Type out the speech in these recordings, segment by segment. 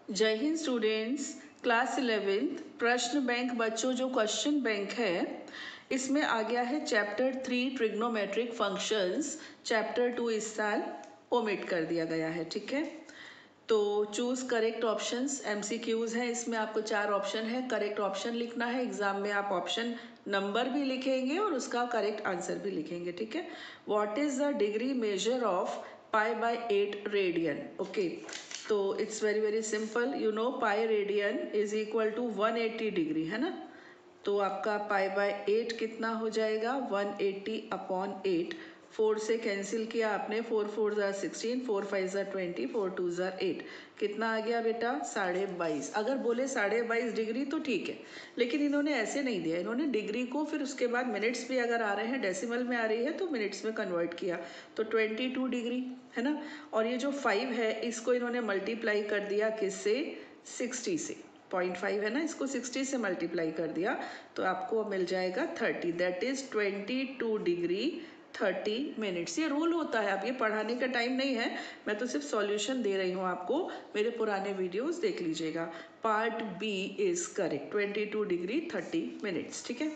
जय Hind students. Class 11th प्रश्न bank बच्चों जो क्वेश्चन बैंक है इसमें आ गया है चैप्टर 3 ट्रिग्नोमेट्रिक फंक्शंस। चैप्टर 2 इस साल ओमिट कर दिया गया है, ठीक है। तो चूज करेक्ट ऑप्शंस। एमसीक्यूज हैं, इसमें आपको 4 ऑप्शन है, करेक्ट ऑप्शन लिखना है। एग्जाम में आप ऑप्शन नंबर भी लिखेंगे और उसका करेक्ट आंसर भी लिखेंगे, ठीक है। What is the degree measure of π/8 radian? Okay, तो it's very very simple. You know pi radian is equal to 180 degree, है ना। तो आपका π/8 कितना हो जाएगा? 180/8। 4 से कैंसिल किया आपने, 4 4 ज़ा 16, 4 5 ज़ा 20, 4 2 ज़ा 8। कितना आ गया बेटा? 22.5। अगर बोले 22.5 डिग्री तो ठीक है, लेकिन इन्होंने ऐसे नहीं दिया। इन्होंने डिग्री को फिर उसके बाद मिनट्स भी अगर आ रहे हैं, डेसिमल में आ रही है तो मिनट्स में कन्वर्ट किया, तो 22 डिग्री, है ना। और ये जो 5 है इसको इन्होंने मल्टीप्लाई कर दिया किससे? 60 से। 0.5 है ना, इसको 60 से मल्टीप्लाई कर दिया तो आपको मिल जाएगा 30। That is 22 degree 30 minutes. ये रूल होता है, अब ये पढ़ाने का टाइम नहीं है, मैं तो सिर्फ सॉल्यूशन दे रही हूँ आपको। मेरे पुराने वीडियोस देख लीजिएगा। Part B is correct, 22 degree 30 minutes, ठीक है।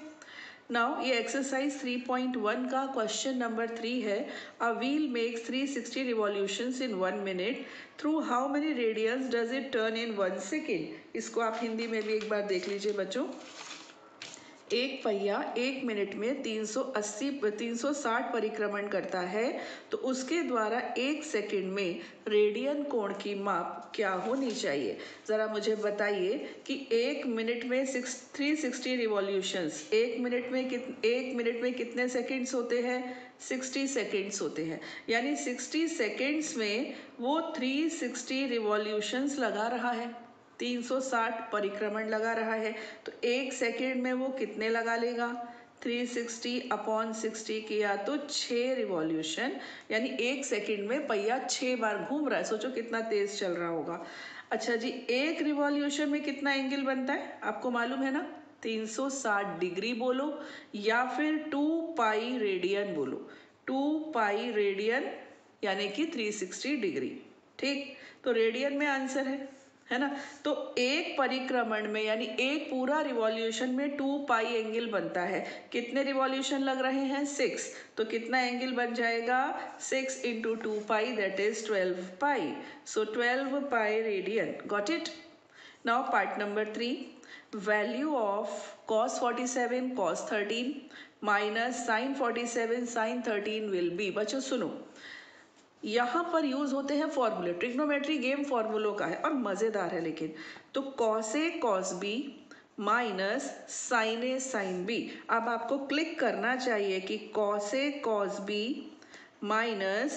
नाउ ये एक्सरसाइज 3.1 का क्वेश्चन नंबर 3 है। A wheel makes 360 revolutions in 1 minute. Through how many radians does it turn in 1 second? इसको आप हिंदी में भी एक बार देख लीजिए बच्चों। एक पहिया 1 मिनट में 360 परिक्रमण करता है, तो उसके द्वारा 1 सेकंड में रेडियन कोण की माप क्या होनी चाहिए? ज़रा मुझे बताइए कि 1 मिनट में 360 रिवॉल्यूशंस, 1 मिनट में कितने सेकंड्स होते हैं? 60 सेकंड्स होते हैं। यानी 60 सेकंड्स में वो 360 रिवॉल्यूशंस लगा रहा है, 360 परिक्रमण लगा रहा है। तो 1 सेकेंड में वो कितने लगा लेगा? 360/60 किया तो 6 रिवॉल्यूशन, यानी 1 सेकेंड में पहिया 6 बार घूम रहा है। सोचो कितना तेज चल रहा होगा। अच्छा जी, एक रिवॉल्यूशन में कितना एंगल बनता है आपको मालूम है ना? 360 डिग्री बोलो या फिर 2 पाई रेडियन बोलो। 2 पाई रेडियन यानी कि 360 डिग्री, ठीक। तो रेडियन में आंसर है ना। तो एक परिक्रमण में यानी एक पूरा रिवॉल्यूशन में 2 पाई एंगल बनता है। कितने रिवॉल्यूशन लग रहे हैं? 6। तो कितना एंगल बन जाएगा? 6 into 2 pi, that is 12 pi. So 12 pi radian. Got it? Now part number 3। Value of cos 47 cos 13 minus sin 47 sin 13 will be. बच्चों सुनो, यहाँ पर यूज होते हैं फॉर्मूले। ट्रिग्नोमेट्री गेम फॉर्मूलों का है और मजेदार है। लेकिन तो cos A cos B minus sign A sine B. अब आपको क्लिक करना चाहिए कि cos A cos B minus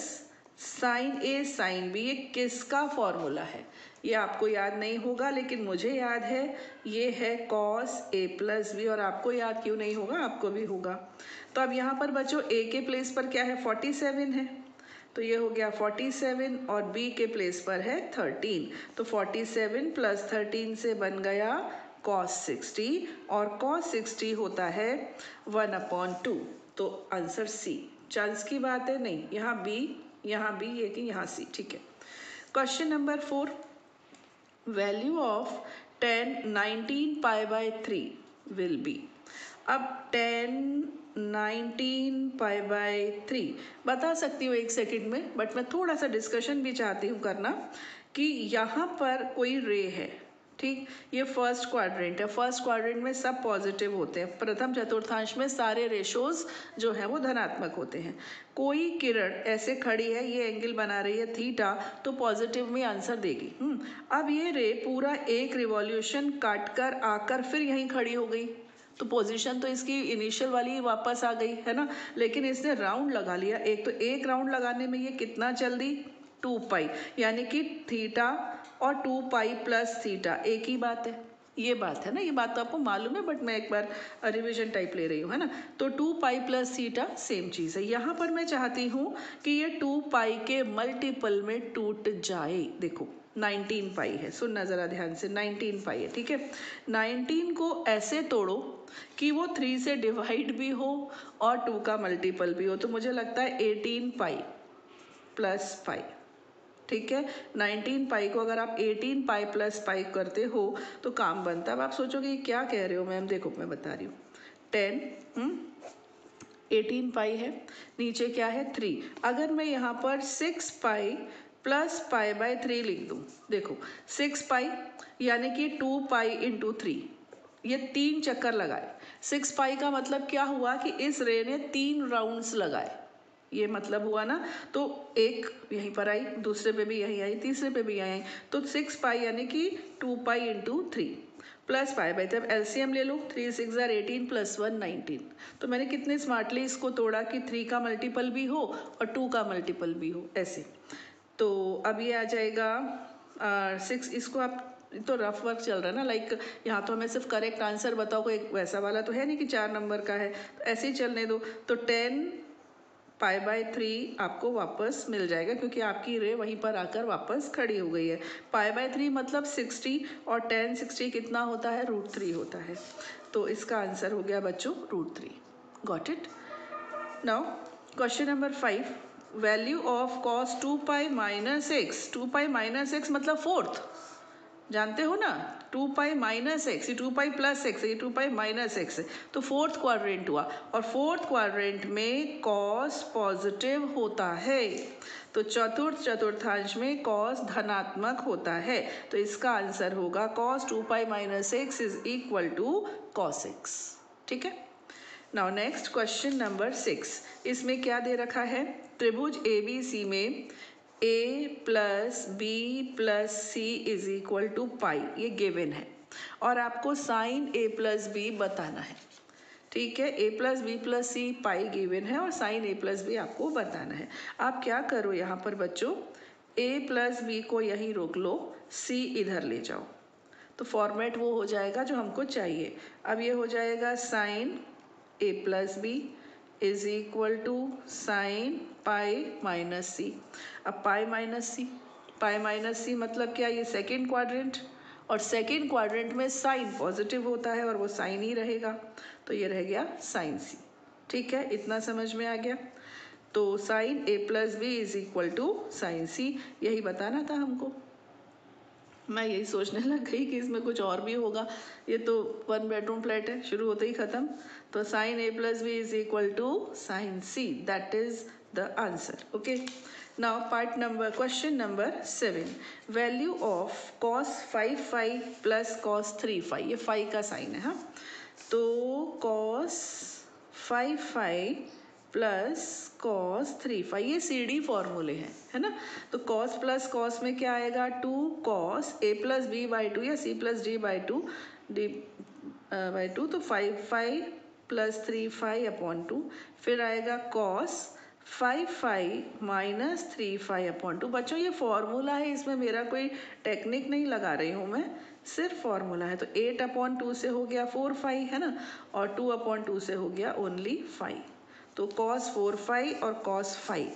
sign A sine B ये किसका फॉर्मूला है? ये आपको याद नहीं होगा, लेकिन मुझे याद है। ये है कॉस ए प्लस बी, और आपको याद क्यों नहीं होगा? आपको भी होगा। तो अब यहाँ पर बच्चों ए के प्लेस पर क्या है? 47 है, तो ये हो गया 47 और b के प्लेस पर है 13। तो 47 प्लस 13 से बन गया cos 60, और cos 60 होता है 1/2। तो आंसर सी। चांस की बात है नहीं, यहाँ b ये कि यहाँ c, ठीक है। Question number 4। Value of 10 19 π/3 will be. अब 10 19 π/3 बता सकती हूँ 1 सेकंड में, बट मैं थोड़ा सा डिस्कशन भी चाहती हूँ करना कि यहाँ पर कोई रे है, ठीक। ये फर्स्ट क्वाड्रेंट है, फर्स्ट क्वाड्रेंट में सब पॉजिटिव होते हैं। प्रथम चतुर्थांश में सारे रेशोज जो हैं वो धनात्मक होते हैं। कोई किरण ऐसे खड़ी है, ये एंगल बना रही है थीटा, तो पॉजिटिव में आंसर देगी। अब ये रे पूरा एक रिवॉल्यूशन काट कर आकर फिर यहीं खड़ी हो गई, तो पोजीशन तो इसकी इनिशियल वाली वापस आ गई, है ना। लेकिन इसने राउंड लगा लिया एक, तो एक राउंड लगाने में ये कितना चल दी? 2 पाई, यानी कि थीटा और 2 पाई प्लस थीटा एक ही बात है। ये बात है ना, ये बात तो आपको मालूम है, बट मैं एक बार रिवीजन टाइप ले रही हूँ, है ना। तो 2 पाई प्लस थीटा सेम चीज़ है। यहाँ पर मैं चाहती हूँ कि ये 2 पाई के मल्टीपल में टूट जाए। देखो 19 पाई है, सुनना ज़रा ध्यान से, 19 पाई है, ठीक है। 19 को ऐसे तोड़ो कि वो 3 से डिवाइड भी हो और 2 का मल्टीपल भी हो, तो मुझे लगता है 18 पाई प्लस पाई, ठीक है। 19 पाई को अगर आप 18 पाई प्लस पाई करते हो तो काम बनता है। अब आप सोचोगे ये क्या कह रहे हो मैम, देखो मैं बता रही हूँ। 18 पाई है, नीचे क्या है 3। अगर मैं यहाँ पर 6 पाई प्लस पाई बाय 3 लिख दूँ, देखो 6 पाई यानी कि 2 पाई इंटू 3, ये 3 चक्कर लगाए। 6 पाई का मतलब क्या हुआ कि इस रे ने 3 राउंड्स लगाए, ये मतलब हुआ ना। तो एक यहीं पर आई, दूसरे पे भी यहीं आई, तीसरे पे भी यहीं आई, तो 6 पाई यानी कि 2 pi into 3 plus pi by 3। LCM ले लो, 3 6 18 प्लस 1 19। तो मैंने कितने स्मार्टली इसको तोड़ा कि 3 का मल्टीपल भी हो और 2 का मल्टीपल भी हो, ऐसे। तो अब ये आ जाएगा 6। इसको आप, तो रफ वर्क चल रहा है ना, लाइक यहाँ तो हमें सिर्फ करेक्ट आंसर बताओ, कोई वैसा वाला तो है नहीं कि 4 नंबर का है, तो ऐसे ही चलने दो। तो 10 पाई बाय 3 आपको वापस मिल जाएगा क्योंकि आपकी रे वहीं पर आकर वापस खड़ी हो गई है। पाई बाय 3 मतलब 60 और 10 60 कितना होता है, √3 होता है। तो इसका आंसर हो गया बच्चों √3। Got it. Now question number 5, value of cos 2 pi minus x. 2 pi minus x मतलब फोर्थ, जानते हो ना, 2 पाई माइनस एक्स, ये 2 पाई प्लस एक्स है, ये 2 पाई माइनस एक्स है, तो फोर्थ क्वाड्रेंट हुआ। और फोर्थ क्वाड्रेंट में कॉस पॉजिटिव होता है, तो चतुर्थांश में कॉस धनात्मक होता है। तो इसका आंसर होगा cos 2 pi minus x is equal to cos x. ठीक है। नाउ नेक्स्ट क्वेश्चन नंबर 6, इसमें क्या दे रखा है, त्रिभुज ABC में a plus B plus C is equal to pi, ये गिवन है और आपको साइन a प्लस बी बताना है। ठीक है, a plus B plus c pi given है और साइन a प्लस बी आपको बताना है। आप क्या करो यहाँ पर बच्चों, a प्लस बी को यहीं रोक लो, c इधर ले जाओ, तो फॉर्मेट वो हो जाएगा जो हमको चाहिए। अब ये हो जाएगा sine a plus B is equal to sine pi minus C. अब पाई माइनस सी मतलब क्या, ये सेकेंड क्वाड्रेंट, और सेकेंड क्वाड्रेंट में साइन पॉजिटिव होता है और वो साइन ही रहेगा, तो ये रह गया साइन सी। ठीक है, इतना समझ में आ गया। तो sine a plus B is equal to sine C, यही बताना था हमको। मैं यही सोचने लग गई कि इसमें कुछ और भी होगा, ये तो 1 बेडरूम फ्लैट है, शुरू होते ही खत्म। तो sine a plus B is equal to sine c, that is the answer. Okay, now part number, question number 7, value of cos 5 phi plus cos 3 phi, ये फाई का साइन है। हाँ, तो cos 5 phi plus cos 3 phi, ये CD फॉर्मूले हैं, है ना। तो कॉस प्लस कॉस में क्या आएगा, 2 cos a plus B by 2 या c plus d by 2 d by 2, तो 5 फाई प्लस 3 फाई अपॉन 2, फिर आएगा cos 5 phi minus 3 phi upon 2। बच्चों ये फॉर्मूला है, इसमें मेरा कोई टेक्निक नहीं लगा रही हूँ मैं, सिर्फ फॉर्मूला है। तो 8 अपॉन 2 से हो गया 4 फाई, है ना, और 2 अपॉन 2 से हो गया ओनली 5। तो कॉस 4 फाई और कॉस 5,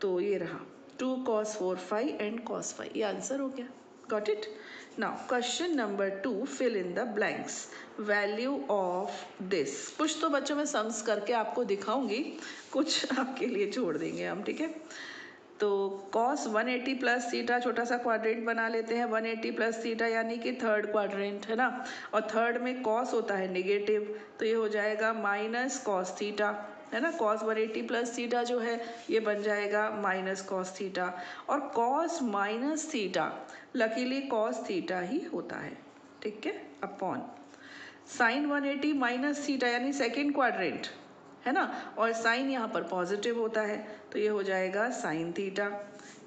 तो ये रहा 2 कॉस 4 फाई एंड कॉस 5, ये आंसर हो गया। Got it. Now question number 2, fill in the blanks, value of this. कुछ तो बच्चों में सम्स करके आपको दिखाऊंगी, कुछ आपके लिए छोड़ देंगे हम। ठीक है, तो कॉस 180 प्लस थीटा, छोटा सा क्वाड्रेंट बना लेते हैं, 180 प्लस थीटा यानी कि थर्ड क्वाड्रेंट, है ना, और थर्ड में कॉस होता है नेगेटिव, तो ये हो जाएगा माइनस कॉस थीटा, है ना। कॉस 180 प्लस थीटा जो है ये बन जाएगा माइनस कॉस थीटा, और cos minus theta luckily cos theta ही होता है। ठीक है, अपॉन साइन 180 माइनस थीटा यानी सेकेंड क्वाड्रेंट, है ना, और साइन यहाँ पर पॉजिटिव होता है, तो ये हो जाएगा साइन थीटा।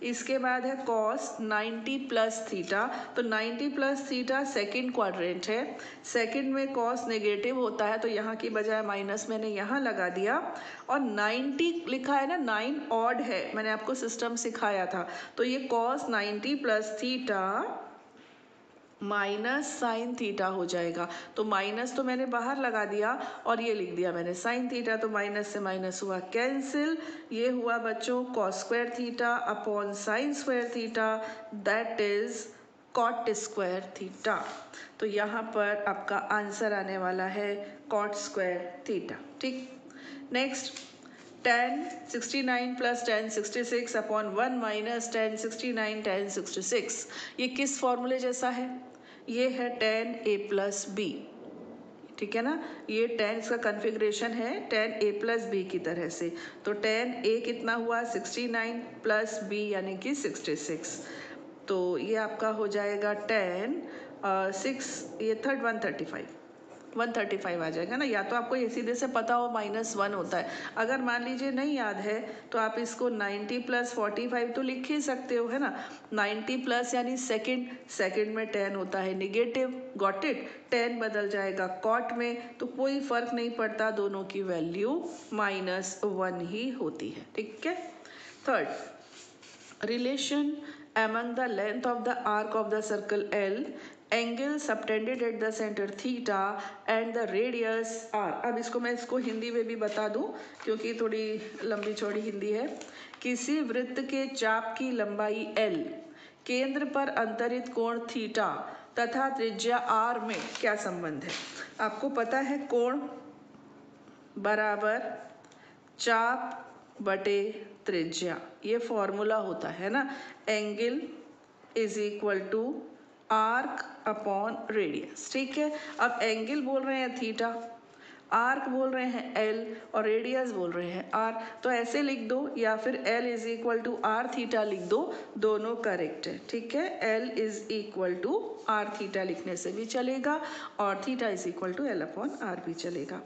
इसके बाद है कॉस 90 प्लस थीटा, तो 90 प्लस थीटा सेकेंड क्वाड्रेंट है, सेकेंड में कॉस नेगेटिव होता है, तो यहाँ की बजाय माइनस मैंने यहाँ लगा दिया, और 90 लिखा है ना, 9 ऑड है, मैंने आपको सिस्टम सिखाया था, तो ये cos 90 plus theta minus sine theta हो जाएगा। तो माइनस तो मैंने बाहर लगा दिया और ये लिख दिया मैंने साइन थीटा, तो माइनस से माइनस हुआ कैंसिल, ये हुआ बच्चों cos square theta upon sine square theta, that is cot square theta. तो यहाँ पर आपका आंसर आने वाला है कॉट स्क्वायर थीटा। ठीक, next tan 69 plus tan 66 upon 1 minus tan 69 tan 66, ये किस फॉर्मूले जैसा है? ये है tan a प्लस बी, ठीक है ना। ये tan इसका कन्फिग्रेशन है tan a प्लस बी की तरह से। तो tan a कितना हुआ 69 प्लस b यानी कि 66, तो ये आपका हो जाएगा tan 6, ये थर्ड 135 आ जाएगा ना। या तो आपको ये सीधे से पता हो -1 होता है, अगर मान लीजिए नहीं याद है तो आप इसको 90 प्लस 45 तो लिख ही सकते हो, है ना। 90 प्लस यानी सेकंड में 10 होता है निगेटिव, गॉट इट। 10 बदल जाएगा कॉट में, तो कोई फर्क नहीं पड़ता, दोनों की वैल्यू -1 ही होती है, ठीक है। Third, relation among the length of the arc of the circle L, angle subtended at the center theta and the radius r। अब इसको हिंदी में भी बता दूं क्योंकि थोड़ी लंबी चौड़ी हिंदी है। किसी वृत्त के चाप की लंबाई L, केंद्र पर अंतरित कोण थीटा तथा त्रिज्या r में क्या संबंध है? आपको पता है कोण बराबर चाप बटे त्रिज्या, ये फॉर्मूला होता है ना। Angle is equal to arc upon radius, ठीक है। अब एंगल बोल रहे हैं थीटा, आर्क बोल रहे हैं एल और रेडियस बोल रहे हैं आर, तो ऐसे लिख दो या फिर l is equal to r theta लिख दो, दोनों करेक्ट है, ठीक है। L is equal to r theta लिखने से भी चलेगा और theta is equal to l upon r भी चलेगा।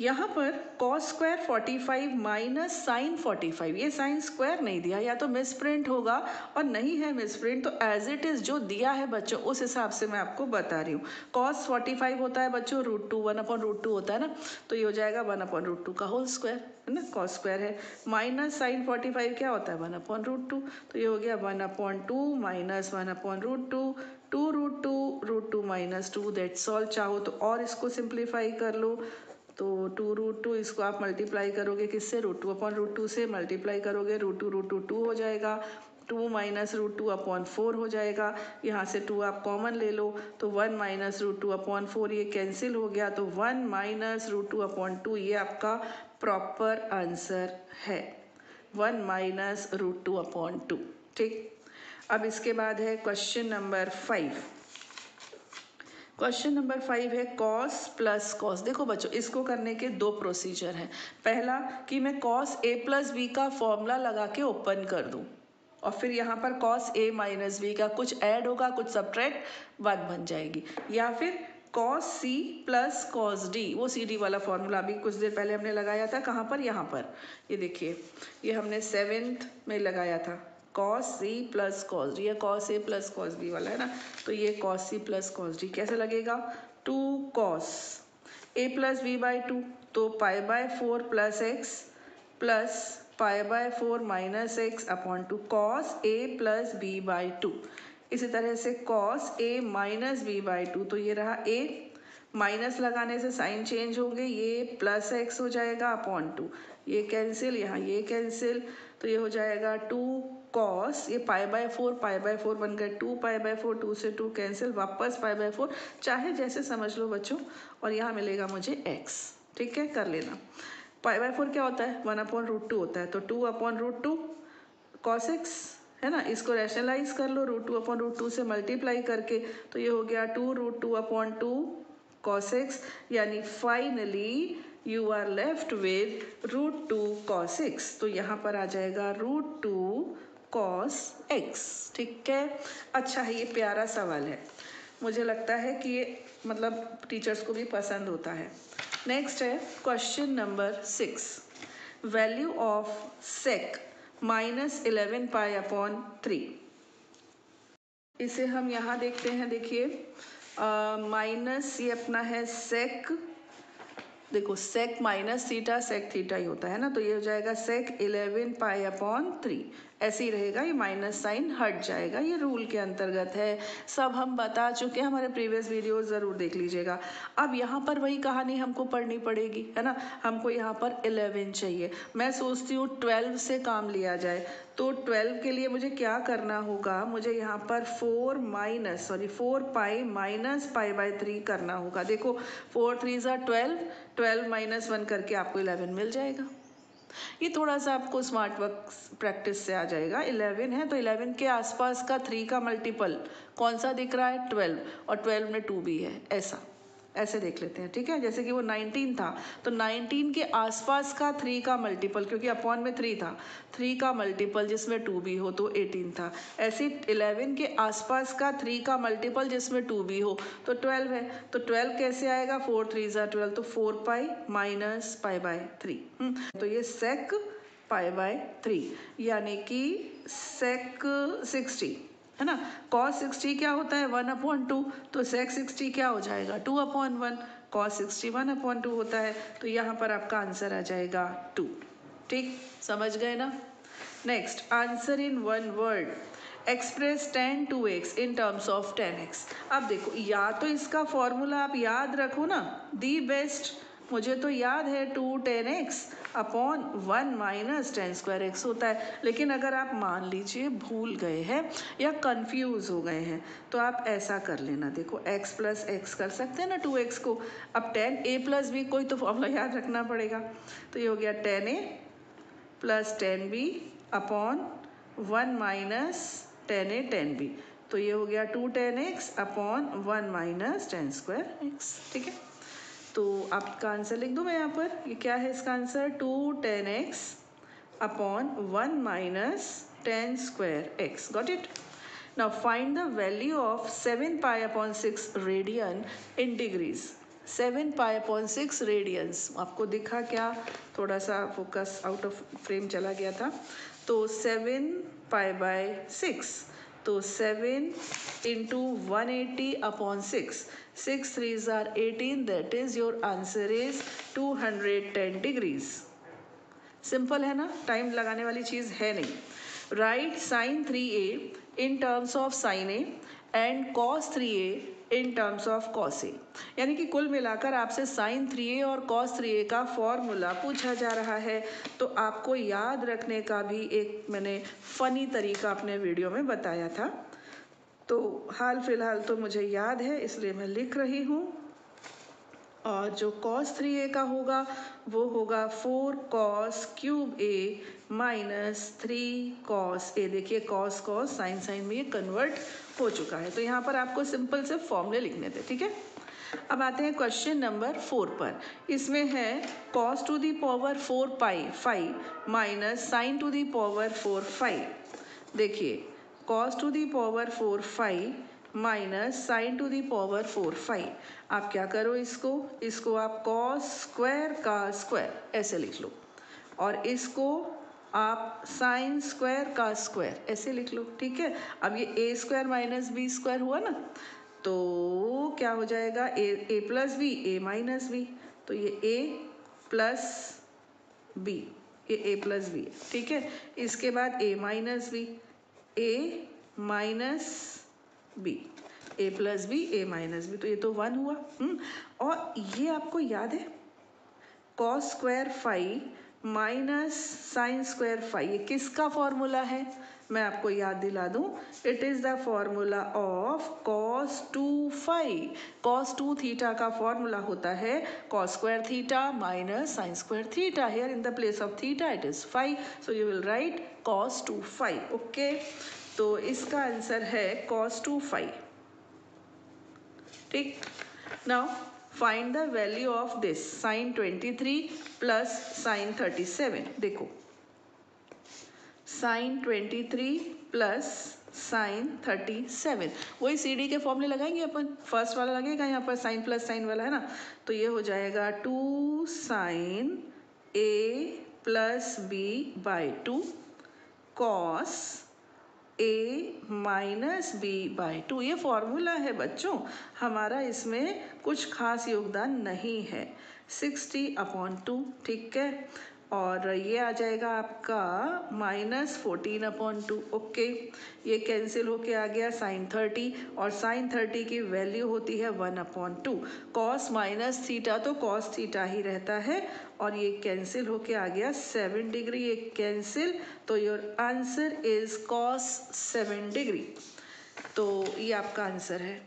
यहाँ पर cos स्क्वायर 45 माइनस साइन 45, ये साइन स्क्वायर नहीं दिया, या तो मिस प्रिंट होगा और नहीं है मिस प्रिंट, तो एज इट इज जो दिया है बच्चों उस हिसाब से मैं आपको बता रही हूँ। cos 45 होता है बच्चों √2, 1/√2 होता है ना, तो ये हो जाएगा 1/√2 का होल स्क्वायर, है ना, cos स्क्वायर है। माइनस साइन 45 क्या होता है 1/√2, तो ये हो गया 1/2 माइनस 1/√2, 2√2 माइनस 2, दैट्स ऑल। चाहो तो और इसको सिंप्लीफाई कर लो, तो 2√2 इसको आप मल्टीप्लाई करोगे किससे, √2/√2 से मल्टीप्लाई करोगे, √2 हो जाएगा, 2 माइनस √2/4 हो जाएगा। यहाँ से 2 आप कॉमन ले लो तो 1 माइनस √2/4 ये कैंसिल हो गया, तो 1 माइनस √2/2 ये आपका प्रॉपर आंसर है, 1 माइनस √2/2, ठीक। अब इसके बाद है क्वेश्चन नंबर 5। क्वेश्चन नंबर 5 है cos प्लस कॉस। देखो बच्चों इसको करने के दो प्रोसीजर हैं। पहला कि मैं cos a प्लस बी का फॉर्मूला लगा के ओपन कर दूं और फिर यहाँ पर cos a माइनस बी का कुछ ऐड होगा, कुछ सब्ट्रैक्ट, बात बन जाएगी। या फिर cos c plus cos d, वो सी डी वाला फॉर्मूला अभी कुछ देर पहले हमने लगाया था, कहाँ पर, यहाँ पर, ये देखिए, ये हमने 7th में लगाया था, cos c plus cos D, ये cos a plus cos b वाला है ना, तो ये cos c plus cos D कैसे लगेगा, 2 cos a plus b by 2, तो π/4 plus X plus π/4 minus x upon 2 cos a plus b by 2। इसी तरह से cos a minus b by 2, तो ये रहा a, माइनस लगाने से साइन चेंज होंगे, ये प्लस एक्स हो जाएगा अपॉन 2, ये कैंसिल, यहाँ ये कैंसिल, तो ये हो जाएगा 2 cos, ये π/4 बन गए 2 π/4, 2 से 2 कैंसिल, वापस π/4, चाहे जैसे समझ लो बच्चों, और यहाँ मिलेगा मुझे x, ठीक है, कर लेना। π/4 क्या होता है 1/√2 होता है, तो 2/√2 cos x, है ना, इसको रैशनलाइज कर लो √2/√2 से मल्टीप्लाई करके, तो ये हो गया 2√2/2 cos x, यानी finally you are left with √2 cos x, तो यहाँ पर आ जाएगा √2 cos x, ठीक है। अच्छा है, ये प्यारा सवाल है, मुझे लगता है कि ये मतलब टीचर्स को भी पसंद होता है। नेक्स्ट है question number 6, value of sec -11 π/3। इसे हम यहाँ देखते हैं, देखिए माइनस, ये अपना है sec, देखो sec minus theta sec theta ही होता है ना, तो ये हो जाएगा sec 11 π/3, ऐसे ही रहेगा, ये माइनस साइन हट जाएगा, ये रूल के अंतर्गत है, सब हम बता चुके हैं, हमारे प्रीवियस वीडियो ज़रूर देख लीजिएगा। अब यहाँ पर वही कहानी हमको पढ़नी पड़ेगी, है ना, हमको यहाँ पर 11 चाहिए, मैं सोचती हूँ 12 से काम लिया जाए, तो 12 के लिए मुझे क्या करना होगा, मुझे यहाँ पर 4 पाई माइनस π/3 करना होगा। देखो 4 3 ज़ा 12, 12 -1 करके आपको 11 मिल जाएगा, ये थोड़ा सा आपको स्मार्ट वर्क प्रैक्टिस से आ जाएगा। 11 है तो 11 के आसपास का 3 का मल्टीपल कौन सा दिख रहा है? 12, और 12 में 2 भी है, ऐसे देख लेते हैं, ठीक है। जैसे कि वो 19 था तो 19 के आसपास का 3 का मल्टीपल, क्योंकि अपॉन में 3 था, 3 का मल्टीपल जिसमें 2 भी हो तो 18 था। ऐसे 11 के आसपास का 3 का मल्टीपल जिसमें 2 भी हो तो 12 है। तो 12 कैसे आएगा? 4 3 ज़ा 12, तो 4 पाई माइनस पाई बाय 3। तो ये सेक पाई बाय 3, यानी कि सेक 60 है ना। cos 60 क्या होता है? 1/2, तो sec 60 क्या हो जाएगा? 2/1। cos 60 1/2 होता है, तो यहाँ पर आपका आंसर आ जाएगा 2। ठीक, समझ गए ना। Next, answer in one word express tan 2x in terms of 10x। अब देखो, या तो इसका फॉर्मूला आप याद रखो ना, दी बेस्ट। मुझे तो याद है 2 10x upon 1 minus 10 square x होता है, लेकिन अगर आप मान लीजिए भूल गए हैं या कंफ्यूज हो गए हैं तो आप ऐसा कर लेना। देखो x प्लस एक्स कर सकते हैं ना 2x को। अब 10a प्लस b, कोई तो फॉर्मूला याद रखना पड़ेगा। तो ये हो गया 10a plus 10b upon 1 minus 10a 10b, तो ये हो गया 2 10x upon 1 minus 10 square x। ठीक है, तो आपका आंसर लिख दूँ मैं यहाँ पर? ये क्या है इसका answer? 2 10x upon 1 minus 10 square x। Got it. Now find the value of 7 pi upon 6 radian in degrees. 7 pi upon 6 radians आपको दिखा क्या? थोड़ा सा फोकस आउट ऑफ फ्रेम चला गया था। तो 7 पाई बाय 6, तो 7 into 180 upon 6, 6 3s are 18, that is your answer is 210 degrees. Simple है ना, टाइम लगाने वाली चीज़ है नहीं। Write sine 3a in terms of sine a and cos 3a in terms of cos a। यानी कि कुल मिलाकर आपसे साइन 3a और cos 3a का फॉर्मूला पूछा जा रहा है, तो आपको याद रखने का भी एक मैंने फ़नी तरीका अपने वीडियो में बताया था। तो हाल फिलहाल तो मुझे याद है, इसलिए मैं लिख रही हूँ। और जो cos 3a का होगा वो होगा 4 cos cube a minus 3 cos a। देखिए cos cos साइन साइन में ये कन्वर्ट हो चुका है, तो यहाँ पर आपको सिंपल से फॉर्मूले लिखने थे। ठीक है, अब आते हैं क्वेश्चन नंबर 4 पर। इसमें है cos to the power 4 pi 5 minus sine to the power 4 5। देखिए cos to the power 4 5 minus sine to the power 4 5। आप क्या करो, इसको आप cos स्क्वायर का स्क्वायर ऐसे लिख लो, और इसको आप साइन स्क्वायर का स्क्वायर ऐसे लिख लो। ठीक है, अब ये a square minus b square हुआ ना, तो क्या हो जाएगा? A plus b a minus b, तो ये a प्लस बी, ये a प्लस बी है। ठीक है, इसके बाद a minus b, a minus b, a plus b a minus b, तो ये तो 1 हुआ। और ये आपको याद है cos square 5 minus sine square 5, ये किसका फॉर्मूला है? मैं आपको याद दिला दूं, it is the formula of cos 2 5। cos 2 theta का फॉर्मूला होता है cos square theta minus sine square theta. Here in the place of theta it is 5, so you will write cos 2 5। Okay, तो इसका आंसर है cos 2 5। ठीक, now find the value of this sine 23 plus sine 37। देखो sign 23 plus sine 37, वही C D के फॉर्मूले लगाएंगे अपन। First वाला लगेगा यहाँ पर साइन प्लस साइन वाला है ना, तो ये हो जाएगा 2 sine A plus B by 2 cos A minus B by 2। ये फॉर्मूला है बच्चों, हमारा इसमें कुछ खास योगदान नहीं है। 60/2। ठीक है, और ये आ जाएगा आपका -14/2। ओके, ये कैंसिल होके आ गया साइन 30, और साइन 30 की वैल्यू होती है 1/2। कॉस माइनस थीटा तो कॉस थीटा ही रहता है, और ये कैंसिल होके आ गया 7 डिग्री, ये कैंसिल, तो your answer is cos 7 degree. तो ये आपका आंसर है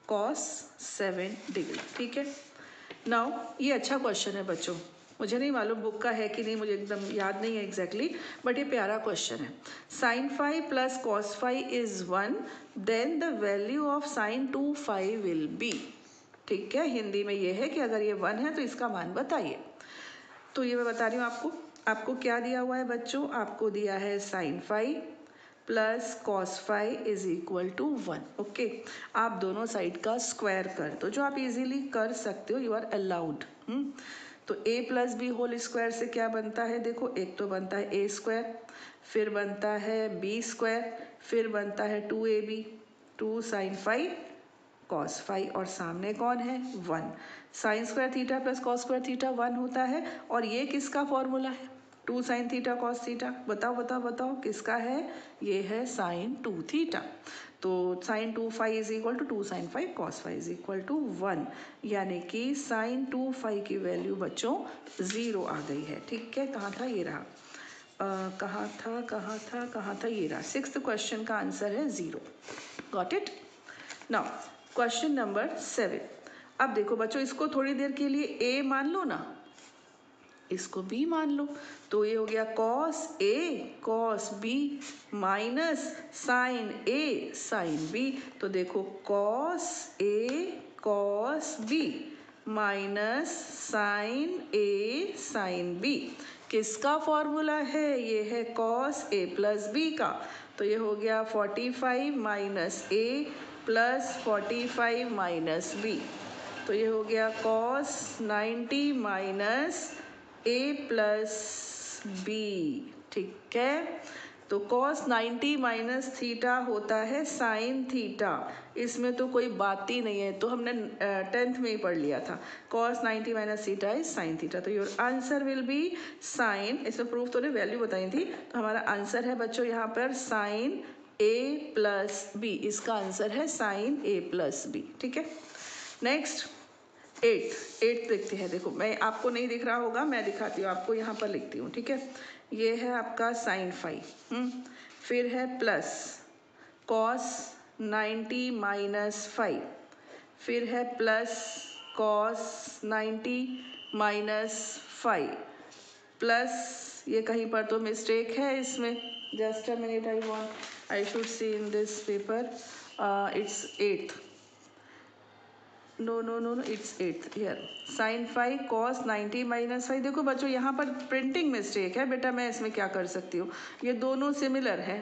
cos 7 डिग्री। ठीक है, नाउ ये अच्छा क्वेश्चन है बच्चों, मुझे नहीं मालूम बुक का है कि नहीं, मुझे एकदम याद नहीं है एग्जैक्टली, बट ये प्यारा क्वेश्चन है। Sine five plus cos five is 1, then the value of sine 2 five will be. ठीक है, हिंदी में ये है कि अगर ये 1 है तो इसका मान बताइए। तो ये मैं बता रही हूँ आपको। आपको क्या दिया हुआ है बच्चों? आपको दिया है sine five plus cos five is equal to 1। Okay, आप दोनों साइड का स्क्वायर कर दो, जो आप इजीली कर सकते हो, यू आर अलाउड। तो a plus b whole square से क्या बनता है? देखो, एक तो बनता है a स्क्वायर, फिर बनता है b स्क्वायर, फिर बनता है 2ab, 2 sine five cos five, और सामने कौन है? 1। Sign square theta plus cos square theta 1 होता है, और ये किसका फॉर्मूला है? 2 साइन थीटा कॉस थीटा। बताओ बताओ बताओ किसका है? ये है साइन 2 थीटा। तो sine 2 five is equal to 2 sine five cos five is equal to 1, यानी कि साइन 2 फाइव की वैल्यू बच्चों 0 आ गई है। ठीक है, कहाँ था? ये रहा। कहाँ था? ये रहा। 6th क्वेश्चन का आंसर है 0। Got it? Now question number 7। अब देखो बच्चों, इसको थोड़ी देर के लिए a मान लो ना, इसको b मान लो, तो ये हो गया cos a cos b minus sine a sine b। तो देखो cos a cos b minus sine a sine b किसका फॉर्मूला है? ये है कॉस a प्लस b का। तो ये हो गया 45 minus a plus 45 minus b। तो ये हो गया cos 90 minus a plus b. ठीक है, तो कॉस 90 माइनस थीटा होता है साइन थीटा, इसमें तो कोई बात ही नहीं है, तो हमने 10th में ही पढ़ लिया था। Cos 90 minus theta is sine theta. तो your answer will be sine, इसमें प्रूफ तो ने वैल्यू बताई थी, तो हमारा आंसर है बच्चों यहाँ पर साइन a प्लस बी। इसका आंसर है साइन a प्लस बी। ठीक है, नेक्स्ट 8 देखते हैं। देखो, मैं आपको नहीं दिख रहा होगा, मैं दिखाती हूँ आपको, यहाँ पर लिखती हूँ। ठीक है, ये है आपका साइन 5, फिर है प्लस कॉस 90 माइनस 5, फिर है प्लस कॉस 90 माइनस 5 प्लस, ये कहीं पर तो मिस्टेक है इसमें, just a minute, I should see in this paper, it's 8th, no no no no, it's 8th here. Sine 5 cos 90 minus 5। देखो बच्चों, यहाँ पर प्रिंटिंग मिस्टेक है बेटा, मैं इसमें क्या कर सकती हूँ, ये दोनों सिमिलर है,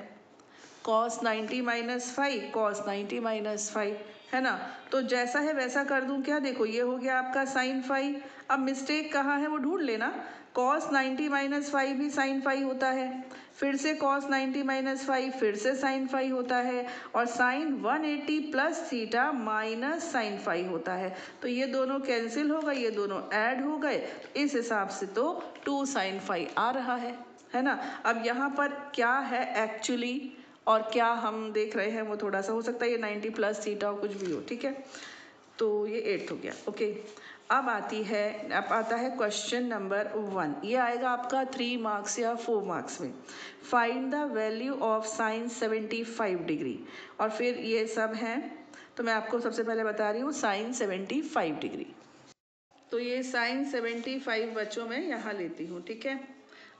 कॉस 90 माइनस 5 कॉस 90 माइनस 5, है ना? तो जैसा है वैसा कर दूं क्या? देखो, ये हो गया आपका साइन 5। अब मिस्टेक कहाँ है वो ढूंढ लेना। कॉस 90 माइनस 5 भी साइन 5 होता है, फिर से कॉस 90 माइनस 5 फिर से साइन 5 होता है, और sine 180 plus theta minus sine 5 होता है। तो ये दोनों कैंसिल हो गए, ये दोनों ऐड हो गए, इस हिसाब से तो 2 साइन 5 आ रहा है ना? अब यहाँ पर क्या है एक्चुअली और क्या हम देख रहे हैं वो थोड़ा सा हो सकता है ये 90 प्लस थीटा हो, कुछ भी हो। ठीक है, तो ये 8th हो गया। ओके, अब आता है क्वेश्चन नंबर 1। ये आएगा आपका 3 मार्क्स या 4 मार्क्स में। Find the value of sign 75 degree, और फिर ये सब हैं, तो मैं आपको सबसे पहले बता रही हूँ साइन 75 डिग्री। तो ये साइन 75 बच्चों में यहाँ लेती हूँ। ठीक है,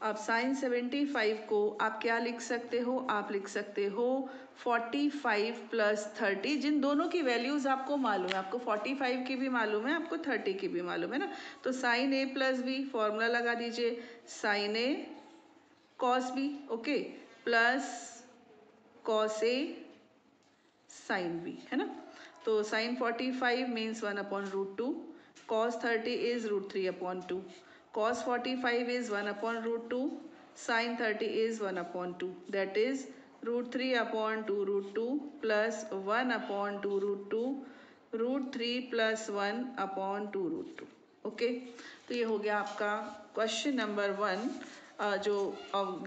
अब साइन 75 को आप क्या लिख सकते हो? आप लिख सकते हो 45 प्लस 30, जिन दोनों की वैल्यूज़ आपको मालूम है, आपको 45 की भी मालूम है, आपको 30 की भी मालूम है ना। तो sine a plus b, formula लगा दीजिए, sine a cos b, okay, plus cos a sine b, है ना। तो sine 45 means 1/√2, cos 30 is √3/2, cos 45 is 1/√2, sin 30 is 1/2, that is √3/2√2 plus 1/2√2, √3 plus 1/2√2। Okay, तो ये हो गया आपका क्वेश्चन नंबर 1, जो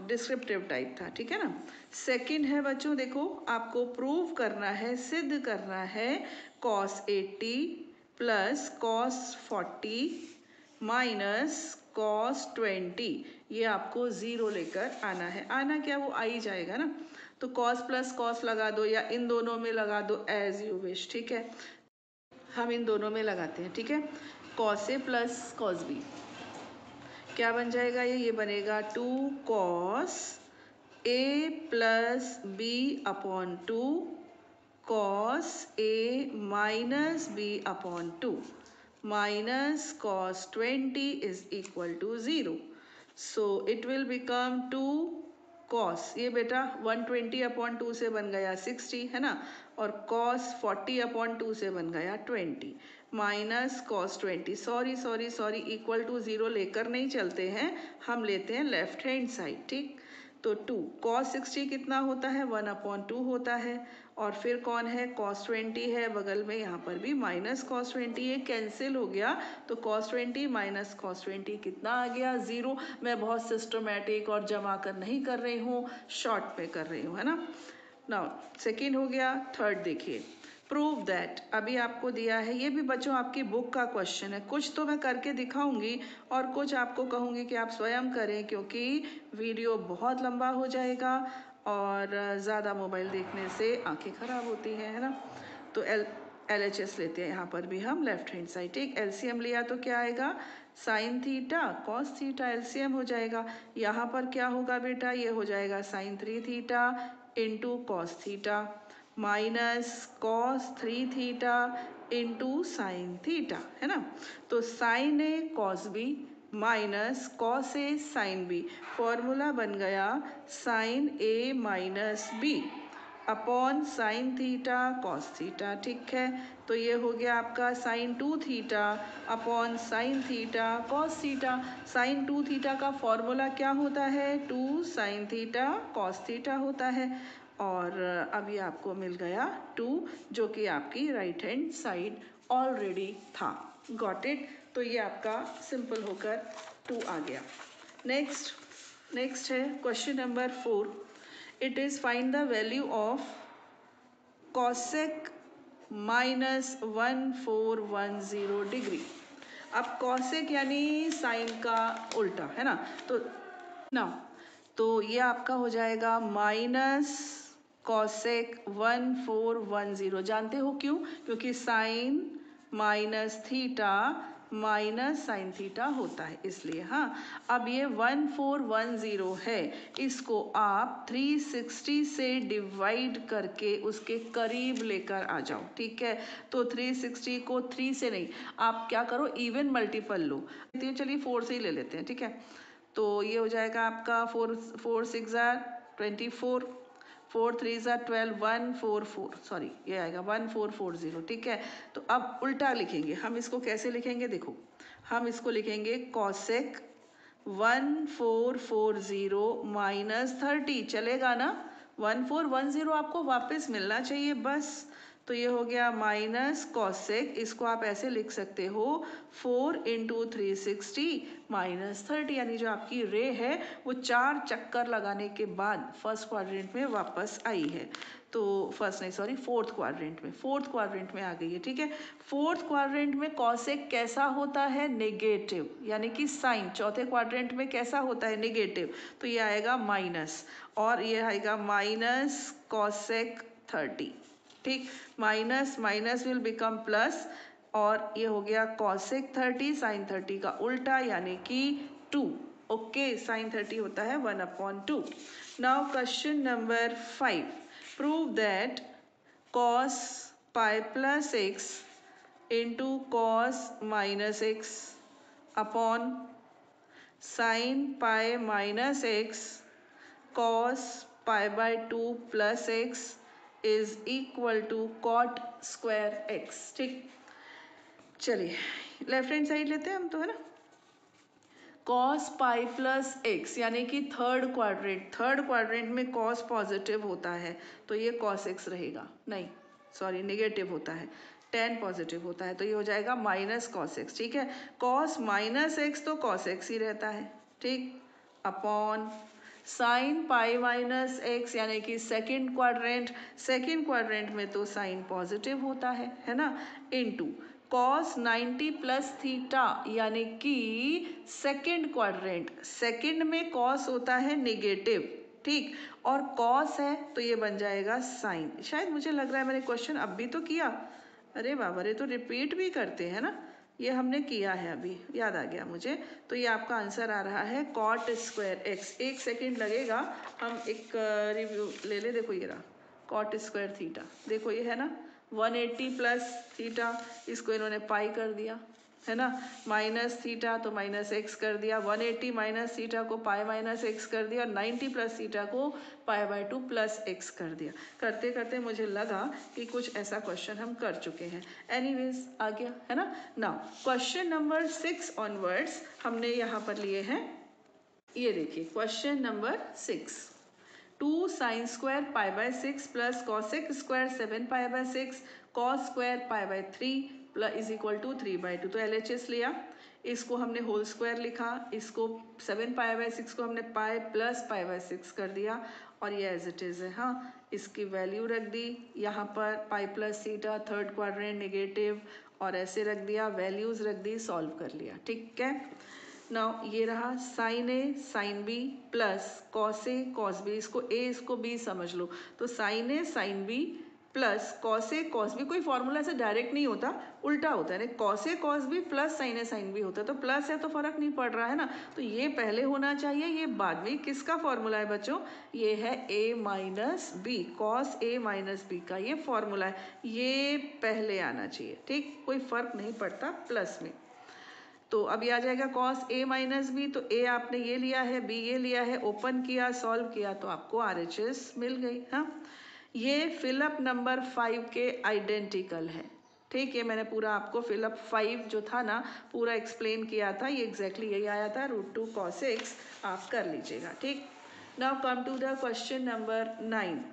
डिस्क्रिप्टिव टाइप था। ठीक है ना। सेकंड है बच्चों, देखो आपको प्रूव करना है, सिद्ध करना है cos 80 plus cos 40 minus cos 20, ये आपको 0 लेकर आना है। आना क्या, वो आ ही जाएगा ना। तो cos प्लस cos लगा दो, या इन दोनों में लगा दो, एज यू विश। ठीक है, हम इन दोनों में लगाते हैं। ठीक है, cos a plus cos b, क्या बन जाएगा ये बनेगा 2 cos a plus b upon 2 cos a minus b upon 2 minus cos 20 is equal to 0. So it will become 2 cos, ये बेटा 120 अपॉन 2 से बन गया 60 है ना, और cos 40 अपॉन 2 से बन गया 20 minus cos 20, sorry equal to 0 लेकर नहीं चलते हैं, हम लेते हैं लेफ्ट हैंड साइड। ठीक, तो 2 cos 60 कितना होता है 1 अपॉन 2 होता है, और फिर कौन है cos 20 है बगल में, यहाँ पर भी माइनस cos 20, ये कैंसिल हो गया तो cos 20 माइनस cos 20 कितना आ गया 0। मैं बहुत सिस्टमेटिक और जमा कर नहीं कर रही हूँ, शॉर्ट में कर रही हूँ, है ना। नाउ सेकेंड हो गया, थर्ड देखिए, प्रूव दैट। अभी आपको दिया है, ये भी बच्चों आपकी बुक का क्वेश्चन है, कुछ तो मैं करके दिखाऊंगी और कुछ आपको कहूँगी कि आप स्वयं करें, क्योंकि वीडियो बहुत लंबा हो जाएगा और ज़्यादा मोबाइल देखने से आंखें ख़राब होती हैं, है ना। तो LHS लेते हैं यहाँ पर भी हम लेफ्ट हैंड साइड। ठीक, LCM लिया तो क्या आएगा sign theta cos theta, LCM हो जाएगा। यहाँ पर क्या होगा बेटा, ये हो जाएगा sine 3 theta into cos theta minus cos 3 theta into sine theta, है ना। तो sine A cos B minus cos A sine B, formula बन गया sine A minus B upon sine theta cos theta. ठीक है, तो ये हो गया आपका sine 2 theta upon sine theta cos theta. Sine 2 theta का फॉर्मूला क्या होता है 2 साइन थीटा कॉस थीटा होता है, और अभी आपको मिल गया 2, जो कि आपकी राइट हैंड साइड ऑलरेडी था। Got it. तो ये आपका सिंपल होकर 2 आ गया। नेक्स्ट है question number 4। It is find the value of cosec minus 1410 degree. अब कॉसेक यानी साइन का उल्टा, है ना, तो ये आपका हो जाएगा माइनस कॉसेक 1410। जानते हो क्यों, क्योंकि sine minus theta minus sine theta होता है, इसलिए। हाँ, अब ये 1410 है, इसको आप 360 से डिवाइड करके उसके करीब लेकर आ जाओ। ठीक है, तो 360 को 3 से नहीं, आप क्या करो इवन मल्टीपल लो, चलिए 4 से ही ले लेते हैं। ठीक है, तो ये हो जाएगा आपका 4 6 24, 4 3 12, 144, सॉरी ये आएगा 1440। ठीक है, तो अब उल्टा लिखेंगे हम, इसको कैसे लिखेंगे देखो, हम इसको लिखेंगे कॉसेक 1440 माइनस 30, चलेगा ना, 1410 आपको वापस मिलना चाहिए बस। तो ये हो गया माइनस कॉसेक, इसको आप ऐसे लिख सकते हो 4 इंटू 360 माइनस 30, यानी जो आपकी रे है वो 4 चक्कर लगाने के बाद फर्स्ट क्वाड्रेंट में वापस आई है। तो फोर्थ क्वाड्रेंट में आ गई है। ठीक है, फोर्थ क्वाड्रेंट में कॉसेक कैसा होता है नेगेटिव, यानी कि साइन चौथे क्वाड्रेंट में कैसा होता है नेगेटिव, तो ये आएगा माइनस, और ये आएगा माइनस कॉसेक 30। ठीक, minus minus will become plus, और ये हो गया कॉसेक 30 साइन 30 का उल्टा, यानी कि 2। ओके, साइन 30 होता है 1/2। Now question number 5, prove that cos pi plus x into cos minus x upon sine pi minus x cos pi by 2 plus x is equal to cot square x. ठीक, चलिए left hand side लेते हैं हम, तो है ना, cos pi plus x यानी कि थर्ड क्वाड्रेंट में कॉस पॉजिटिव होता है, तो ये कॉस एक्स रहेगा, नहीं सॉरी नेगेटिव होता है, tan पॉजिटिव होता है, तो ये हो जाएगा माइनस कॉस एक्स। ठीक है, कॉस माइनस एक्स तो कॉस एक्स ही रहता है। ठीक, upon sine pi minus x यानी कि सेकेंड क्वाड्रेंट में तो साइन पॉजिटिव होता है ना, इनटू कॉस 90 प्लस थीटा यानी कि सेकेंड में कॉस होता है नेगेटिव। ठीक, और कॉस है तो ये बन जाएगा साइन। शायद मुझे लग रहा है मैंने क्वेश्चन अब भी तो किया, अरे बाबा रे, तो रिपीट भी करते हैं ना, ये हमने किया है, अभी याद आ गया मुझे। तो ये आपका आंसर आ रहा है कॉट स्क्वायर एक्स। एक सेकेंड लगेगा, हम एक रिव्यू ले ले। देखो ये रहा कॉट स्क्वायर थीटा, देखो ये है ना 180 प्लस थीटा, इसको इन्होंने पाई कर दिया है ना, माइनस थीटा तो माइनस एक्स कर दिया, 180 माइनस थीटा को पाई माइनस एक्स कर दिया, और 90 प्लस थीटा को पाई बाय 2 प्लस एक्स कर दिया। करते करते मुझे लगा कि कुछ ऐसा क्वेश्चन हम कर चुके हैं। एनीवेज आ गया है ना। नाउ क्वेश्चन नंबर 6 ऑनवर्ड्स हमने यहाँ पर लिए हैं। ये देखिए question number 6, 2 sine square pi by 6 plus cosec square 7 pi by 6 cos square pi by 3 plus is equal to 3/2। तो LHS लिया, इसको हमने होल स्क्वायर लिखा, इसको 7 पाई बाय 6 को हमने पाई प्लस पाई बाय 6 कर दिया, और ये एज इट इज़ है। हाँ, इसकी वैल्यू रख दी यहाँ पर, pi plus theta third quadrant negative, और ऐसे रख दिया, वैल्यूज़ रख दी, सॉल्व कर लिया। ठीक है, नाउ ये रहा sign A sine B plus cos A cos B, इसको ए इसको बी समझ लो। तो sine A sine B plus cos A cos B, कोई फॉर्मूला ऐसे डायरेक्ट नहीं होता, उल्टा होता है, cos A cos B plus sign A sine B होता है। तो प्लस है तो फर्क नहीं पड़ रहा है ना, तो ये पहले होना चाहिए, ये बाद में। किसका फॉर्मूला है बच्चों? ये है ए माइनस बी, कॉस ए माइनस बी का ये फॉर्मूला है, ये पहले आना चाहिए। ठीक, कोई फर्क नहीं पड़ता प्लस में। तो अब ये आ जाएगा कॉस ए माइनस बी, तो ए आपने ये लिया है, बी ये लिया है, ओपन किया सॉल्व किया तो आपको RHS मिल गई। हाँ, ये फिलअप नंबर 5 के आइडेंटिकल है। ठीक है, मैंने पूरा आपको फिलअप 5 जो था ना पूरा एक्सप्लेन किया था, ये एग्जैक्टली यही आया था, √2 cos x आप कर लीजिएगा। ठीक, now come to the question number 9।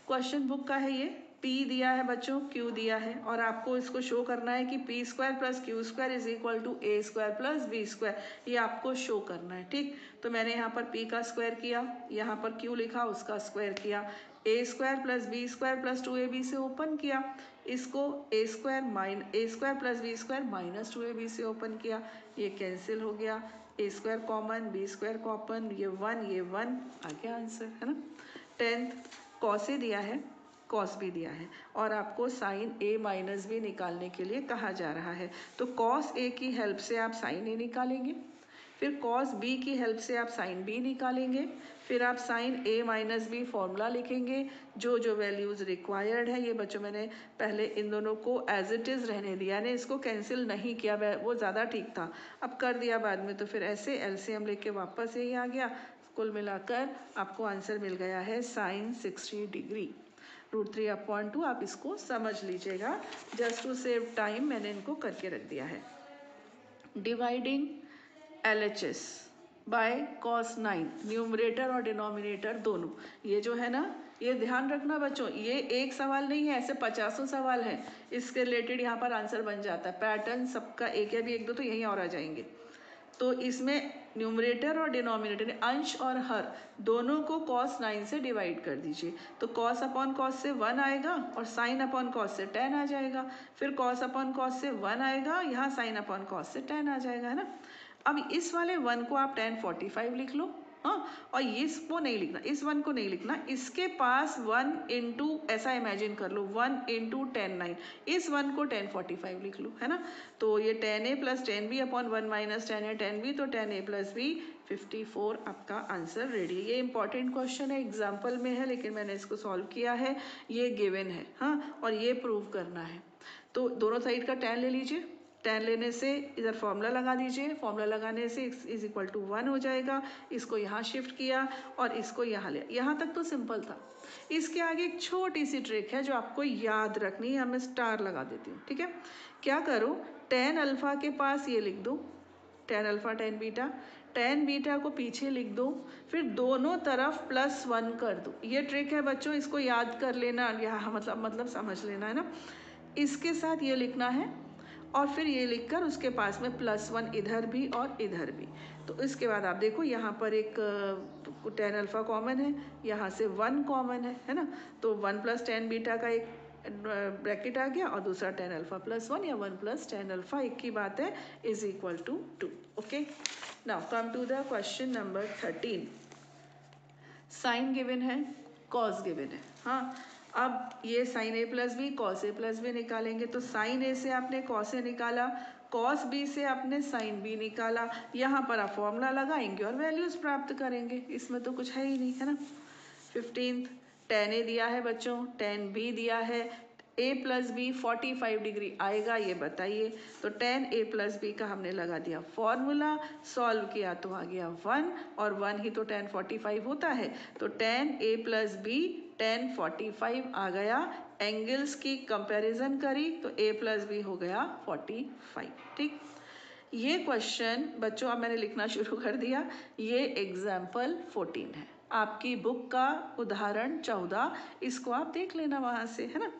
Question book का है ये, P दिया है बच्चों, Q दिया है, और आपको इसको शो करना है कि P square plus Q square is equal to A square plus B square, ये आपको शो करना है। ठीक, तो मैंने यहाँ पर P का स्क्वायर किया, यहाँ पर Q लिखा, उसका स्क्वायर किया, A square plus B square plus 2AB से ओपन किया, इसको A square plus B square minus 2AB से ओपन किया, ये कैंसिल हो गया, A square common, B square common, ये 1 आ गया आंसर, है ना। 10th कॉस ए दिया है, कॉस बी दिया है, और आपको साइन ए माइनस बी निकालने के लिए कहा जा रहा है। तो कॉस ए की हेल्प से आप साइन ए निकालेंगे, फिर कॉस बी की हेल्प से आप साइन बी निकालेंगे, फिर आप sign A minus B formula लिखेंगे, जो जो वैल्यूज़ रिक्वायर्ड है। ये बच्चों मैंने पहले इन दोनों को एज इट इज़ रहने दिया, यानी इसको कैंसिल नहीं किया, वो ज़्यादा ठीक था, अब कर दिया बाद में, तो फिर ऐसे LCM लेके वापस यही आ गया। कुल मिलाकर आपको आंसर मिल गया है साइन 60 डिग्री, √3/2। आप इसको समझ लीजिएगा, जस्ट टू सेव टाइम मैंने इनको करके रख दिया है। Dividing LHS by cos 9, numerator और डिनोमिनेटर दोनों, ये जो है ना, ये ध्यान रखना बच्चों, ये एक सवाल नहीं है, ऐसे 50 सवाल हैं इसके रिलेटेड, यहाँ पर आंसर बन जाता है। पैटर्न सबका एक या भी एक दो तो यहीं और आ जाएंगे। तो इसमें न्यूमरेटर और डिनोमिनेटर, अंश और हर दोनों को cos 9 से डिवाइड कर दीजिए, तो cos अपॉन cos से 1 आएगा, और sin अपॉन cos से 10 आ जाएगा, फिर cos अपॉन cos से 1 आएगा, यहाँ sin अपॉन cos से 10 आ जाएगा, है ना। अब इस वाले 1 को आप 1045 लिख लो, हाँ, और इसको नहीं लिखना, इस 1 को नहीं लिखना, इसके पास 1 इंटू ऐसा इमेजिन कर लो, 1 इंटू 10 9, इस 1 को 1045 लिख लो, है ना। तो ये 10a plus 10b upon 1 minus 10a 10b, तो 10a प्लस b 54 आपका आंसर रेडी। ये इंपॉर्टेंट क्वेश्चन है, एग्जाम्पल में है, लेकिन मैंने इसको सॉल्व किया है, ये गिवन है, हाँ, और ये प्रूव करना है। तो दोनों साइड का 10 ले लीजिए, 10 लेने से इधर फॉर्मूला लगा दीजिए, फॉर्मूला लगाने से इज इक्वल टू 1 हो जाएगा, इसको यहाँ शिफ्ट किया और इसको यहाँ लिया, यहाँ तक तो सिंपल था। इसके आगे एक छोटी सी ट्रिक है जो आपको याद रखनी है, मैं स्टार लगा देती हूँ। ठीक है, क्या करो, tan अल्फा के पास ये लिख दो, tan alpha tan beta, tan beta को पीछे लिख दो, फिर दोनों तरफ +1 कर दो। ये ट्रिक है बच्चों, इसको याद कर लेना, यहाँ मतलब समझ लेना, है ना। इसके साथ ये लिखना है, और फिर ये लिखकर उसके पास में +1 इधर भी और इधर भी। तो इसके बाद आप देखो यहाँ पर एक tan अल्फा कॉमन है, यहाँ से 1 कॉमन है ना। तो 1 + tan बीटा का एक ब्रैकेट आ गया, और दूसरा tan अल्फा +1 या 1 + tan अल्फा, एक की बात है, is equal to 2। Okay, now come to the question number 13। Sine given है, कॉस गिवन है, हाँ। अब ये sine A plus b cos a plus b निकालेंगे, तो साइन ए से आपने कॉस ए निकाला, कॉस बी से आपने साइन बी निकाला, यहाँ पर आप फॉर्मूला लगाएंगे और वैल्यूज प्राप्त करेंगे, इसमें तो कुछ है ही नहीं, है ना। 15th tan ए दिया है बच्चों, tan बी दिया है, a प्लस बी 45 डिग्री आएगा ये बताइए, तो tan a प्लस बी का हमने लगा दिया फॉर्मूला, सॉल्व किया तो आ गया 1 और 1 ही तो tan 45 होता है, तो tan a plus b tan 45 आ गया, एंगल्स की कंपैरिजन करी तो a प्लस बी हो गया 45। ठीक, ये क्वेश्चन बच्चों अब मैंने लिखना शुरू कर दिया, ये एग्जाम्पल 14 है, आपकी बुक का उदाहरण 14, इसको आप देख लेना वहाँ से, है ना।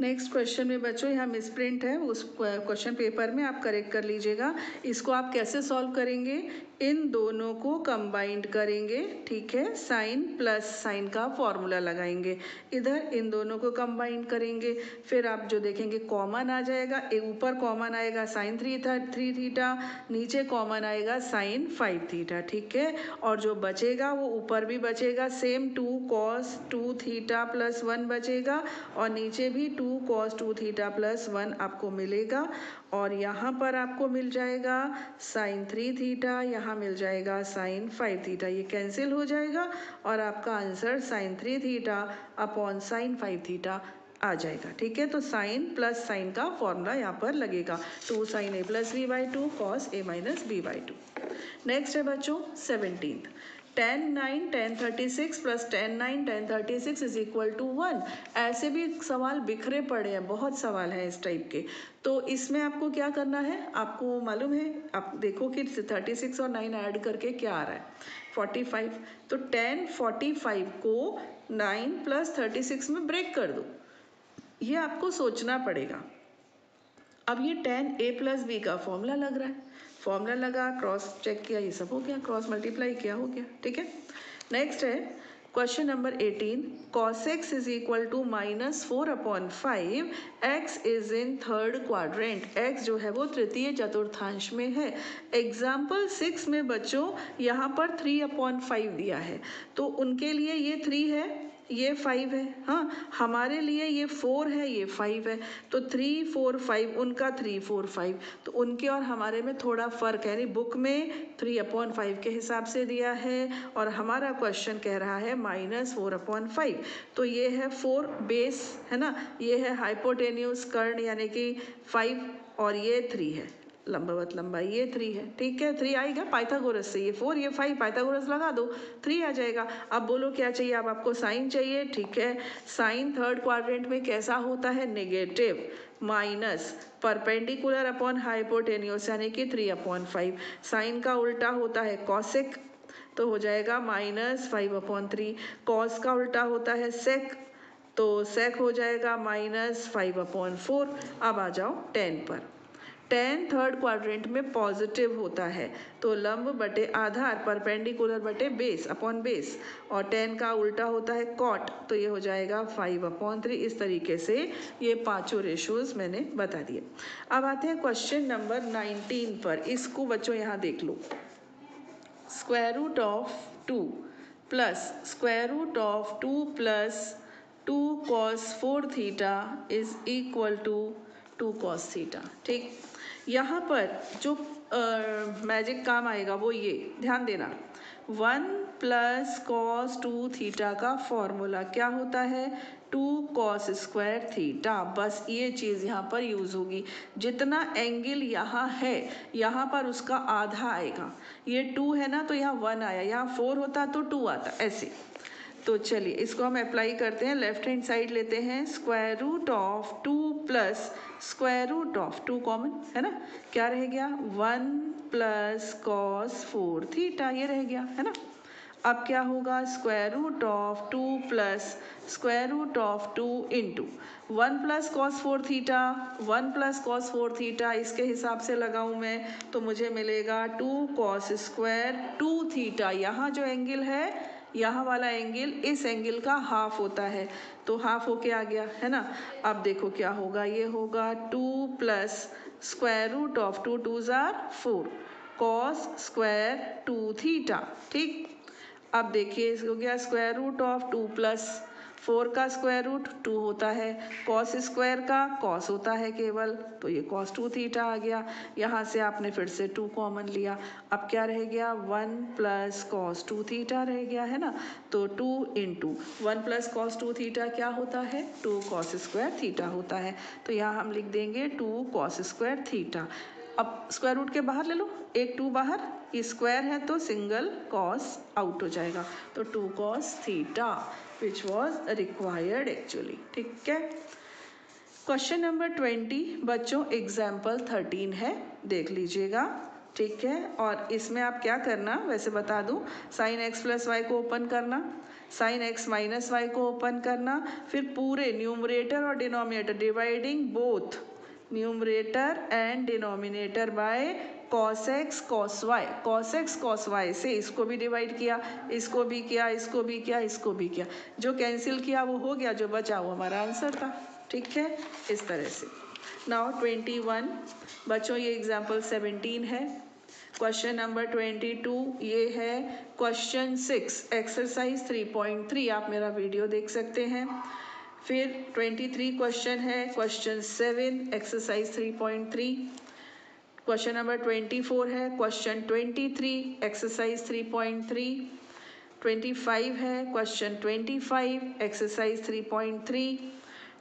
नेक्स्ट क्वेश्चन में बच्चों यहाँ मिसप्रिंट है, उस क्वेश्चन पेपर में आप करेक्ट कर लीजिएगा। इसको आप कैसे सॉल्व करेंगे, इन दोनों को कंबाइंड करेंगे, ठीक है, साइन प्लस साइन का फॉर्मूला लगाएंगे, इधर इन दोनों को कंबाइंड करेंगे, फिर आप जो देखेंगे कॉमन आ जाएगा, ऊपर कॉमन आएगा साइन 3 थीटा, नीचे कॉमन आएगा साइन 5 थीटा, ठीक है, और जो बचेगा वो ऊपर भी बचेगा, सेम 2 cos 2 थीटा प्लस 1 बचेगा, और नीचे भी 2 cos 2 थीटा प्लस 1 आपको मिलेगा, और यहाँ पर आपको मिल जाएगा साइन 3 थीटा, यहाँ मिल जाएगा साइन 5 थीटा, ये कैंसिल हो जाएगा और आपका answer sine 3 theta upon sine 5 theta आ जाएगा, ठीक है। तो साइन प्लस साइन का फॉर्मूला यहाँ पर लगेगा, 2 sine A plus B by 2 cos A minus B by 2। Next है बच्चों 17th, tan 9 tan 36 plus tan 9 tan 36 is equal to 1। ऐसे भी सवाल बिखरे पड़े हैं, बहुत सवाल हैं इस टाइप के, तो इसमें आपको क्या करना है, आपको मालूम है, आप देखो कि 36 और 9 ऐड करके क्या आ रहा है 45, तो tan 45 को 9 प्लस 36 में ब्रेक कर दो, ये आपको सोचना पड़ेगा। अब ये tan a प्लस बी का फॉर्मूला लग रहा है, फॉर्मूला लगा, क्रॉस चेक किया, ये सब हो गया, क्रॉस मल्टीप्लाई किया, हो गया, ठीक है। नेक्स्ट है question number 18, cos x is equal to -4/5, x is in third quadrant, x जो है वो तृतीय चतुर्थांश में है। एग्जाम्पल 6 में बच्चों यहाँ पर 3/5 दिया है, तो उनके लिए ये 3 है, ये 5 है, हाँ, हमारे लिए ये 4 है, ये 5 है, तो 3 4 5, उनका 3 4 5, तो उनके और हमारे में थोड़ा फ़र्क है, यानी बुक में 3/5 के हिसाब से दिया है और हमारा क्वेश्चन कह रहा है -4/5, तो ये है 4 बेस, है ना, ये है हाइपोटेन्यूस कर्ण यानी कि 5 और ये 3 है, लंबवत लंबाई ये 3 है, ठीक है, 3 आएगा पाइथागोरस से, ये 4 ये 5 पाइथागोरस लगा दो 3 आ जाएगा। अब बोलो क्या चाहिए, अब आपको साइन चाहिए, ठीक है, साइन थर्ड क्वाड्रेंट में कैसा होता है, negative, minus perpendicular upon hypotenuse यानी कि 3/5, साइन का उल्टा होता है कॉसेक, तो हो जाएगा -5/3, कॉस का उल्टा होता है सेक, तो सेक हो जाएगा -5/4। अब आ जाओ टेन पर, tan थर्ड क्वाड्रेंट में पॉजिटिव होता है, तो लंब बटे आधार परपेंडिकुलर बटे बेस अपॉन बेस, और tan का उल्टा होता है कॉट, तो ये हो जाएगा 5/3। इस तरीके से ये पांचों रेशोज मैंने बता दिए। अब आते हैं क्वेश्चन नंबर 19 पर, इसको बच्चों यहाँ देख लो, square root of 2 plus square root of 2 plus 2 cos 4 theta is equal to 2 cos theta, ठीक। यहाँ पर जो मैजिक काम आएगा वो ये ध्यान देना, 1 प्लस cos 2 थीटा का फॉर्मूला क्या होता है, 2 cos स्क्वायर थीटा, बस ये चीज़ यहाँ पर यूज़ होगी, जितना एंगल यहाँ है यहाँ पर उसका आधा आएगा, ये 2 है ना तो यहाँ 1 आया, यहाँ 4 होता तो 2 आता, ऐसे। तो चलिए इसको हम अप्लाई करते हैं, लेफ्ट हैंड साइड लेते हैं, square root of 2 plus square root of 2 common है ना, क्या रह गया 1 प्लस cos 4 थीटा, ये रह गया, है ना। अब क्या होगा, square root of 2 plus square root of 2 into 1 plus cos 4 theta, 1 plus cos 4 theta इसके हिसाब से लगाऊं मैं तो मुझे मिलेगा 2 cos स्क्वायर 2 थीटा, यहाँ जो एंगल है यहाँ वाला एंगल इस एंगल का हाफ होता है, तो हाफ होके आ गया, है ना। अब देखो क्या होगा, ये होगा 2 plus square root of 2 2s are 4 cos square 2 theta, ठीक। अब देखिए इसको क्या, स्क्वायर रूट ऑफ 2 प्लस 4 का स्क्वायर रूट 2 होता है, कॉस स्क्वायर का कॉस होता है केवल, तो ये cos 2 थीटा आ गया। यहाँ से आपने फिर से 2 कॉमन लिया, अब क्या रह गया 1 प्लस cos 2 थीटा रह गया है ना, तो 2 इंटू 1 प्लस cos 2 थीटा क्या होता है 2 cos स्क्वायर थीटा होता है, तो यहाँ हम लिख देंगे 2 cos स्क्वायर थीटा। अब स्क्वायर रूट के बाहर ले लो, एक 2 बाहर, ये स्क्वायर है तो सिंगल कॉस आउट हो जाएगा, तो 2 cos theta which was required actually. ठीक है, क्वेश्चन नंबर 20 बच्चों एग्जाम्पल 13 है, देख लीजिएगा। ठीक है, और इसमें आप क्या करना, वैसे बता दूं, साइन एक्स प्लस वाई को ओपन करना, साइन एक्स माइनस वाई को ओपन करना, फिर पूरे न्यूमरेटर और denominator dividing both numerator and denominator by cos x cos y, cos x cos y से इसको भी डिवाइड किया, इसको भी किया, इसको भी किया, इसको भी किया, जो कैंसिल किया वो हो गया, जो बचा वो हमारा आंसर था। ठीक है, इस तरह से। नाउ 21 बच्चों ये एग्जाम्पल 17 है। क्वेश्चन नंबर 22 ये है क्वेश्चन 6 एक्सरसाइज 3.3, आप मेरा वीडियो देख सकते हैं। फिर 23 क्वेश्चन है क्वेश्चन 7 एक्सरसाइज 3.3। क्वेश्चन नंबर 24 है क्वेश्चन 23 एक्सरसाइज 3.3। 25 है क्वेश्चन 25 एक्सरसाइज 3.3।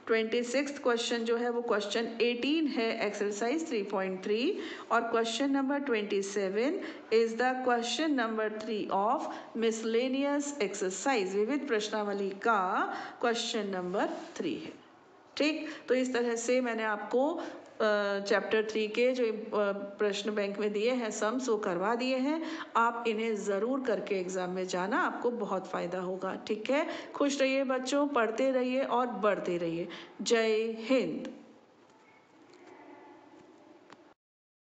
26th क्वेश्चन जो है वो क्वेश्चन 18 है एक्सरसाइज 3.3, और question number 27 is the question number 3 of miscellaneous exercise, विविध प्रश्नावली का क्वेश्चन नंबर 3 है। ठीक, तो इस तरह से मैंने आपको चैप्टर 3 के जो प्रश्न बैंक में दिए हैं सम्स वो करवा दिए हैं, आप इन्हें ज़रूर करके एग्ज़ाम में जाना, आपको बहुत फ़ायदा होगा। ठीक है, खुश रहिए बच्चों, पढ़ते रहिए और बढ़ते रहिए। जय हिंद।